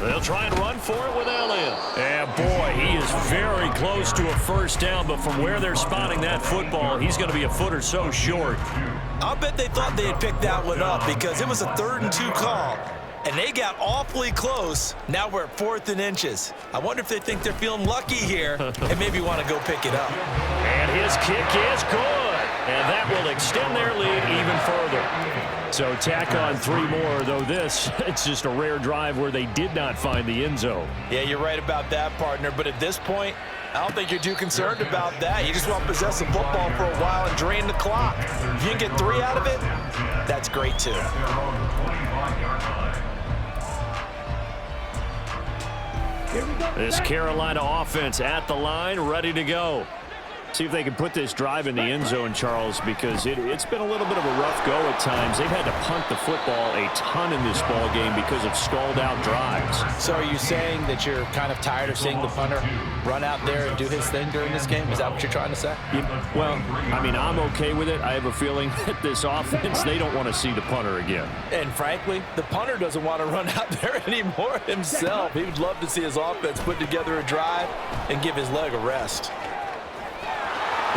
They'll try and run for it with Elliott. And boy, he is very close to a first down, but from where they're spotting that football, he's going to be a foot or so short. I'll bet they thought they had picked that one up because it was a 3rd and 2 call, and they got awfully close. Now we're at 4th and inches. I wonder if they think they're feeling lucky here and maybe want to go pick it up. And his kick is good, and that will extend their lead even further. So tack on 3 more, though it's just a rare drive where they did not find the end zone. Yeah, you're right about that, partner, but at this point, I don't think you're too concerned about that. You just want to possess the football for a while and drain the clock. If you can get 3 out of it, that's great too. This Carolina offense at the line, ready to go. See if they can put this drive in the end zone, Charles, because it's been a little bit of a rough go at times. They've had to punt the football a ton in this ball game because of stalled-out drives. So are you saying that you're kind of tired of seeing the punter run out there and do his thing during this game? Is that what you're trying to say? Well, I mean, I'm okay with it. I have a feeling that this offense, they don't want to see the punter again. And frankly, the punter doesn't want to run out there anymore himself. He would love to see his offense put together a drive and give his leg a rest.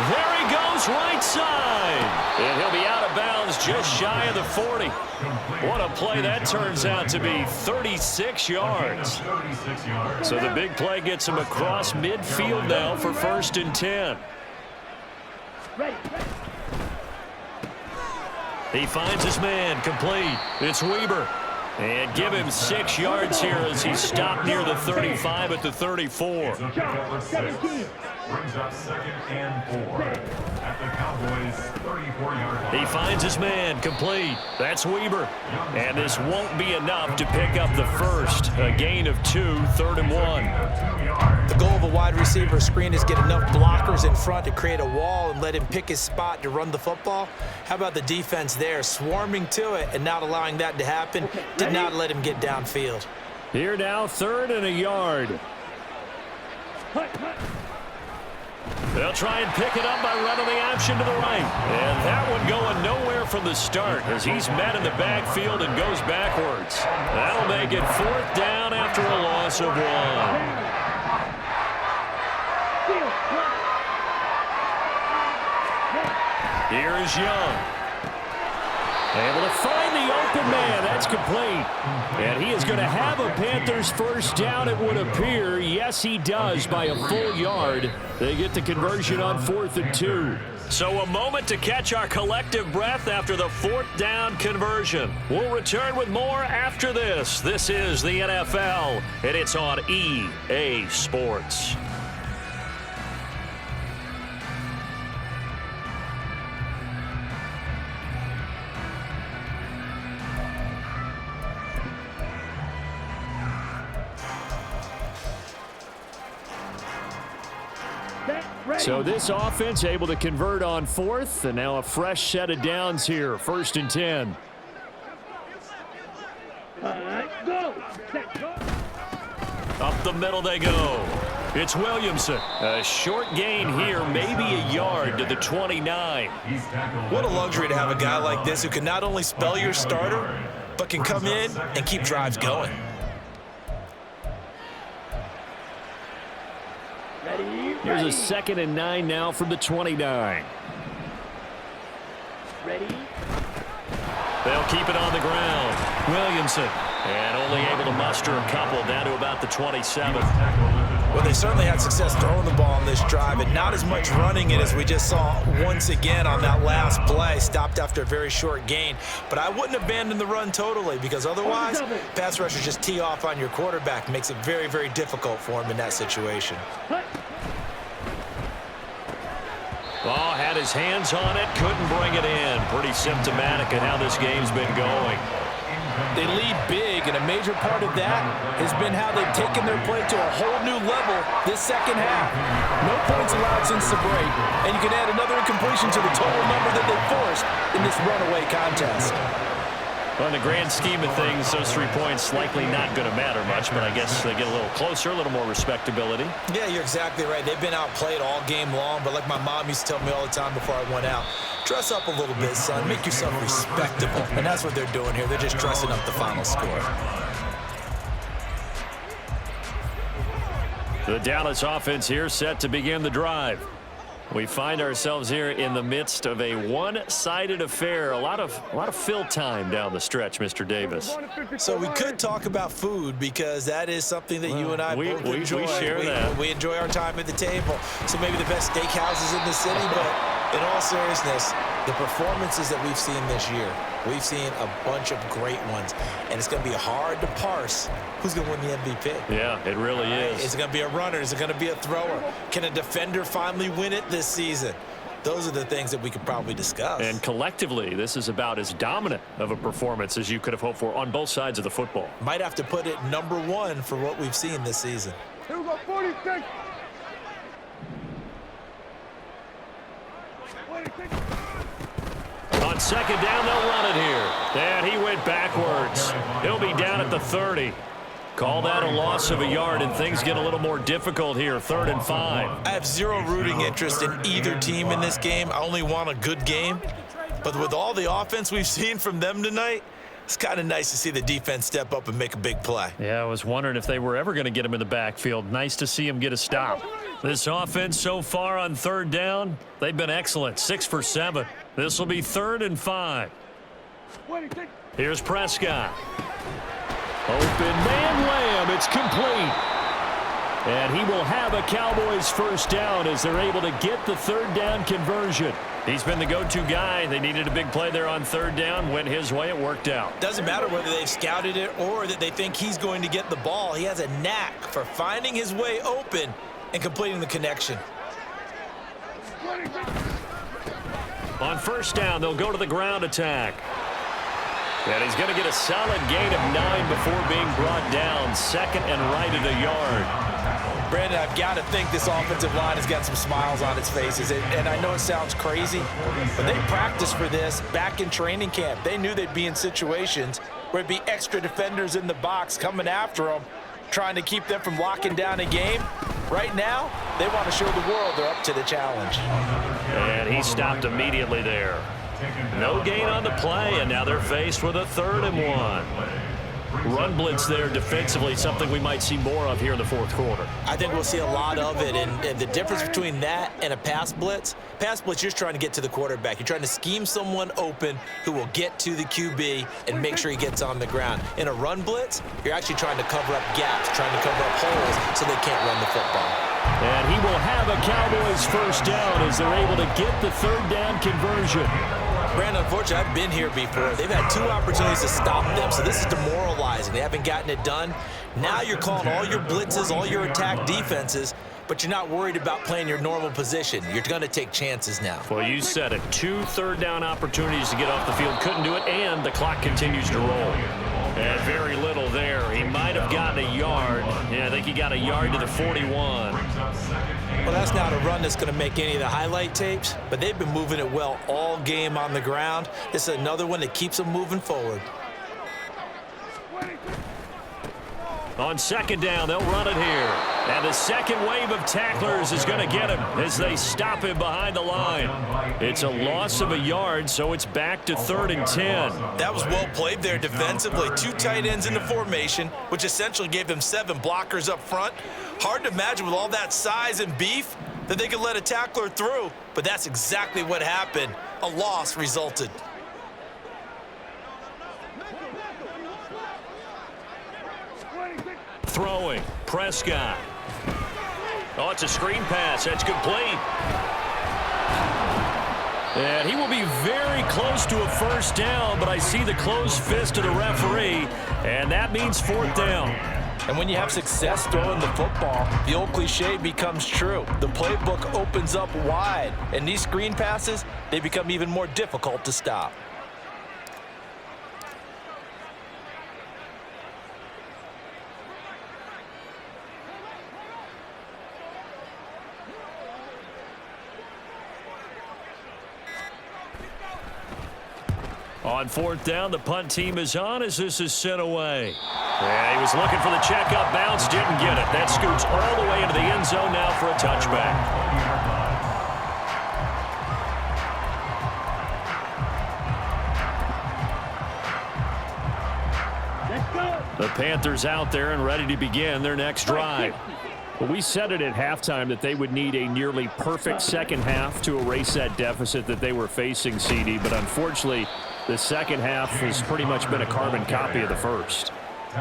There he goes, right side. And he'll be out of bounds just shy of the 40. What a play that turns out to be, 36 yards. So the big play gets him across midfield now for 1st and 10. He finds his man, complete. It's Weber. And give him 6 yards here as he's stopped near the 35 at the 34. Brings up 2nd and 4 at the Cowboys 34-yard line. He finds his man, complete. That's Weber. And this won't be enough to pick up the first. A gain of 2, 3rd and 1. The goal of a wide receiver screen is get enough blockers in front to create a wall and let him pick his spot to run the football. How about the defense there, swarming to it and not allowing that to happen? Did not let him get downfield. Here now, 3rd and a yard. They'll try and pick it up by running the option to the right. And that one going nowhere from the start as he's met in the backfield and goes backwards. That'll make it 4th down after a loss of 1. Here is Young. Able to find the open man. That's complete. And he is going to have a Panthers first down, it would appear. Yes, he does by a full yard. They get the conversion on 4th and 2. So a moment to catch our collective breath after the 4th down conversion. We'll return with more after this. This is the NFL, and it's on EA Sports. So this offense able to convert on 4th, and now a fresh set of downs here, 1st and 10. Up the middle they go. It's Williamson. A short gain here, maybe a yard to the 29. What a luxury to have a guy like this who can not only spell your starter, but can come in and keep drives going. Here's a 2nd and 9 now from the 29. They'll keep it on the ground. Williamson And only able to muster a couple down to about the 27. Well, they certainly had success throwing the ball on this drive and not as much running it as we just saw once again on that last play. Stopped after a very short gain. But I wouldn't abandon the run totally because otherwise, pass rushers just tee off on your quarterback. Makes it very, very difficult for him in that situation. Oh, had his hands on it, couldn't bring it in. Pretty symptomatic of how this game's been going. They lead big, and a major part of that has been how they've taken their play to a whole new level this second half. No points allowed since the break, and you can add another incompletion to the total number that they forced in this runaway contest. Well, in the grand scheme of things, those 3 points likely not going to matter much, but I guess they get a little closer, a little more respectability. Yeah, you're exactly right. They've been outplayed all game long, but like my mom used to tell me all the time before I went out, dress up a little bit, son. Make yourself respectable. And that's what they're doing here. They're just dressing up the final score. The Dallas offense here set to begin the drive. We find ourselves here in the midst of a one-sided affair. A lot of fill time down the stretch, Mr. Davis. So we could talk about food because that is something that you and I both enjoy. We share that. We enjoy our time at the table. So maybe the best steakhouses in the city, but in all seriousness, the performances that we've seen this year, we've seen a bunch of great ones, and it's going to be hard to parse who's going to win the MVP. Yeah, it really is. Is it going to be a runner? Is it going to be a thrower? Can a defender finally win it this season? Those are the things that we could probably discuss. And collectively, this is about as dominant of a performance as you could have hoped for on both sides of the football. Might have to put it #1 for what we've seen this season. Here we go, 46. 26. On second down, they'll run it here. And he went backwards. He'll be down at the 30. Call that a loss of a yard, and things get a little more difficult here, 3rd and 5. I have zero rooting interest in either team in this game. I only want a good game. But with all the offense we've seen from them tonight, it's kind of nice to see the defense step up and make a big play. Yeah, I was wondering if they were ever going to get him in the backfield. Nice to see him get a stop. This offense so far on 3rd down, they've been excellent, 6 for 7. This will be 3rd and 5. 26. Here's Prescott. Open man Lamb, it's complete. And he will have a Cowboys 1st down as they're able to get the 3rd down conversion. He's been the go-to guy. They needed a big play there on 3rd down. Went his way, it worked out. Doesn't matter whether they've scouted it or that they think he's going to get the ball. He has a knack for finding his way open and completing the connection. 26. On 1st down, they'll go to the ground attack. And he's going to get a solid gain of 9 before being brought down. 2nd and right at a yard. Brandon, I've got to think this offensive line has got some smiles on its faces. And I know it sounds crazy, but they practiced for this back in training camp. They knew they'd be in situations where it'd be extra defenders in the box coming after them, trying to keep them from locking down a game. Right now, they want to show the world they're up to the challenge. And he stopped immediately there. No gain on the play, and now they're faced with a 3rd and 1. Run blitz there defensively, something we might see more of here in the 4th quarter. I think we'll see a lot of it, and the difference between that and a pass blitz, you're just trying to get to the quarterback. You're trying to scheme someone open who will get to the QB and make sure he gets on the ground. In a run blitz, you're actually trying to cover up gaps, trying to cover up holes so they can't run the football. And he will have a Cowboys 1st down as they're able to get the 3rd down conversion. Brandon, unfortunately, I've been here before. They've had 2 opportunities to stop them, so this is demoralizing. They haven't gotten it done. Now you're calling all your blitzes, all your attack defenses, but you're not worried about playing your normal position. You're going to take chances now. Well, you said it. 2 3rd down opportunities to get off the field. Couldn't do it, and the clock continues to roll. And very little there. He might have gotten a yard. Yeah, I think he got a yard to the 41. Well, that's not a run that's going to make any of the highlight tapes, but they've been moving it well all game on the ground. This is another one that keeps them moving forward. On 2nd down, they'll run it here. And the second wave of tacklers is going to get him as they stop him behind the line. It's a loss of a yard, so it's back to 3rd and 10. That was well played there defensively. 2 tight ends in the formation, which essentially gave them 7 blockers up front. Hard to imagine with all that size and beef that they could let a tackler through, but that's exactly what happened. A loss resulted. Throwing. Prescott. Oh, it's a screen pass. That's complete. And he will be very close to a first down, but I see the closed fist of the referee, and that means fourth down. And when you have success throwing the football, the old cliche becomes true. The playbook opens up wide, and these screen passes, they become even more difficult to stop. On fourth down, the punt team is on as this is sent away. Yeah, he was looking for the checkup bounce, didn't get it. That scoots all the way into the end zone now for a touchback. The Panthers out there and ready to begin their next drive. Well, we said it at halftime that they would need a nearly perfect second half to erase that deficit that they were facing, CD, but unfortunately, the second half has pretty much been a carbon copy of the first.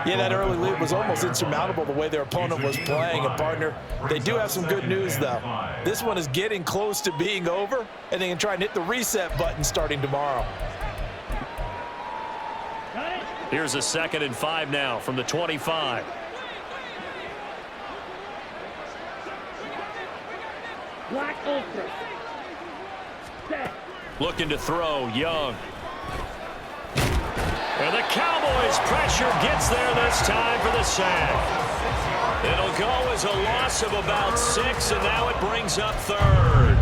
Yeah, that early lead was almost insurmountable the way their opponent was playing. And, partner, they do have some good news, though. This one is getting close to being over, and they can try and hit the reset button starting tomorrow. Here's a 2nd and 5 now from the 25. Black Ultra. Looking to throw, Young. And the Cowboys pressure gets there this time for the sack. It'll go as a loss of about 6, and now it brings up 3rd.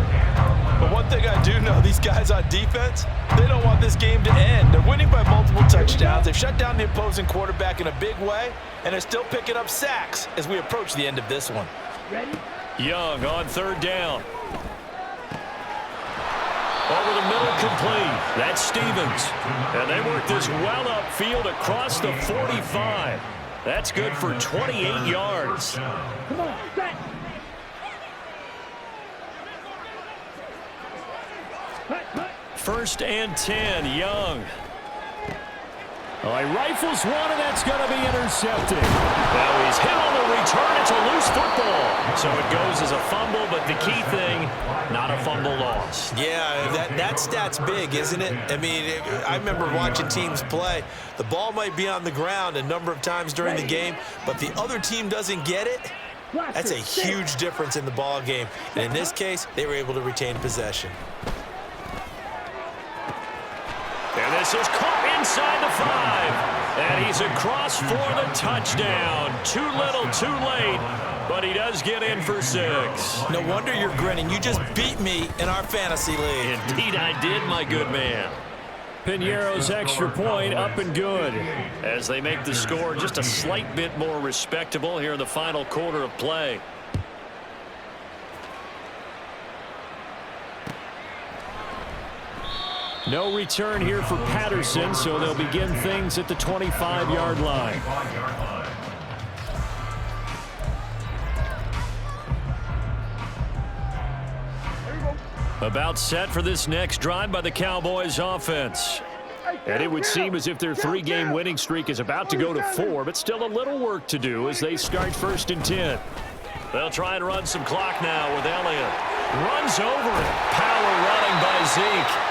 But one thing I do know, these guys on defense, they don't want this game to end. They're winning by multiple touchdowns. They've shut down the opposing quarterback in a big way, and they're still picking up sacks as we approach the end of this one. Ready? Young on 3rd down. Over the middle, complete. That's Stevens. And they work this well upfield across the 45. That's good for 28 yards. Come on, set. 1st and 10, Young. Oh, he rifles one, and that's going to be intercepted. Now he's hit on the return. It's a loose football. So it goes as a fumble, but the key thing, not a fumble loss. Yeah, that stat's big, isn't it? I mean, I remember watching teams play. The ball might be on the ground a number of times during the game, but the other team doesn't get it. That's a huge difference in the ball game. And in this case, they were able to retain possession. And this is caught inside the 5. And he's across for the touchdown. Too little, too late. But he does get in for 6. No wonder you're grinning. You just beat me in our fantasy league. Indeed I did, my good man. Piñeiro's extra point up and good as they make the score just a slight bit more respectable here in the final quarter of play. No return here for Patterson, so they'll begin things at the 25-yard line. About set for this next drive by the Cowboys offense. And it would seem as if their 3-game winning streak is about to go to 4, but still a little work to do as they start 1st and 10. They'll try and run some clock now with Elliott. Runs over it. Power running by Zeke.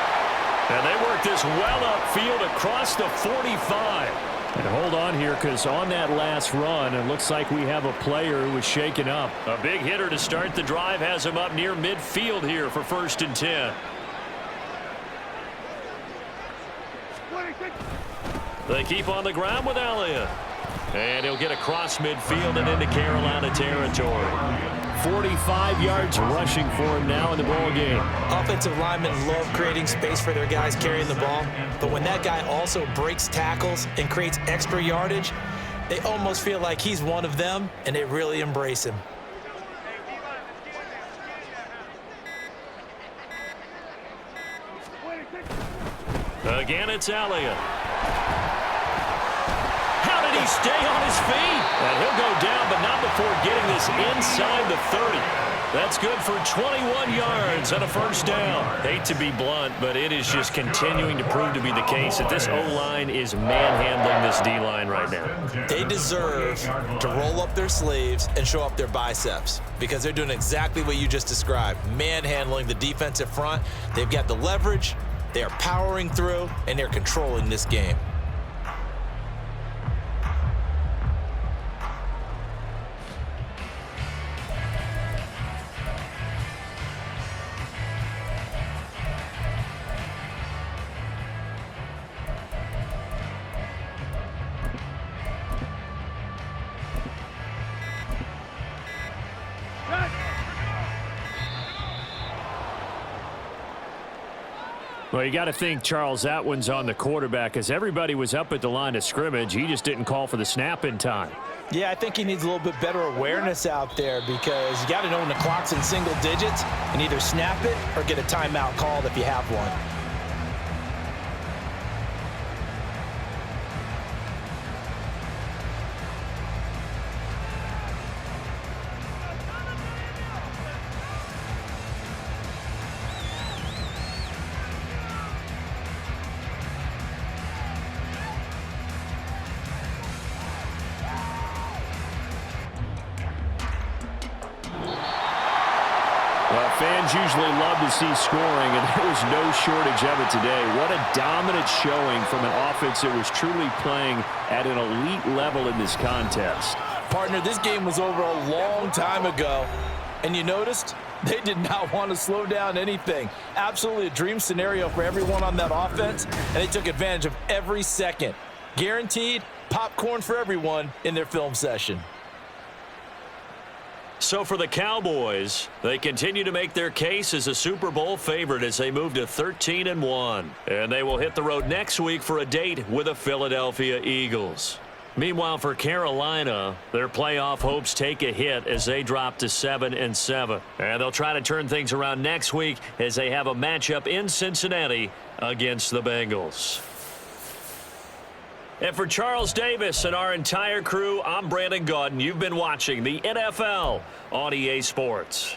And they work this well upfield across the 45. And hold on here, because on that last run, it looks like we have a player who was shaken up. A big hitter to start the drive has him up near midfield here for 1st and 10. They keep on the ground with Elliott. And he'll get across midfield and into Carolina territory. 45 yards rushing for him now in the ball game. Offensive linemen love creating space for their guys carrying the ball, but when that guy also breaks tackles and creates extra yardage, they almost feel like he's one of them, and they really embrace him. Again, it's Elliott. How did he stay on his feet? And he'll go down, but not before getting this inside the 30. That's good for 21 yards and a first down. Hate to be blunt, but it is just continuing to prove to be the case that this O-line is manhandling this D-line right now. They deserve to roll up their sleeves and show up their biceps because they're doing exactly what you just described, manhandling the defensive front. They've got the leverage, they are powering through, and they're controlling this game. Well, you got to think, Charles, that one's on the quarterback as everybody was up at the line of scrimmage. He just didn't call for the snap in time. Yeah, I think he needs a little bit better awareness out there because you got to know when the clock's in single digits and either snap it or get a timeout called if you have one. Well, fans usually love to see scoring, and there was no shortage of it today. What a dominant showing from an offense that was truly playing at an elite level in this contest. Partner, this game was over a long time ago, and you noticed they did not want to slow down anything. Absolutely a dream scenario for everyone on that offense, and they took advantage of every second. Guaranteed popcorn for everyone in their film session. So for the Cowboys, they continue to make their case as a Super Bowl favorite as they move to 13-1. And they will hit the road next week for a date with the Philadelphia Eagles. Meanwhile, for Carolina, their playoff hopes take a hit as they drop to 7-7. And they'll try to turn things around next week as they have a matchup in Cincinnati against the Bengals. And for Charles Davis and our entire crew, I'm Brandon Gaudin. You've been watching the NFL on EA Sports.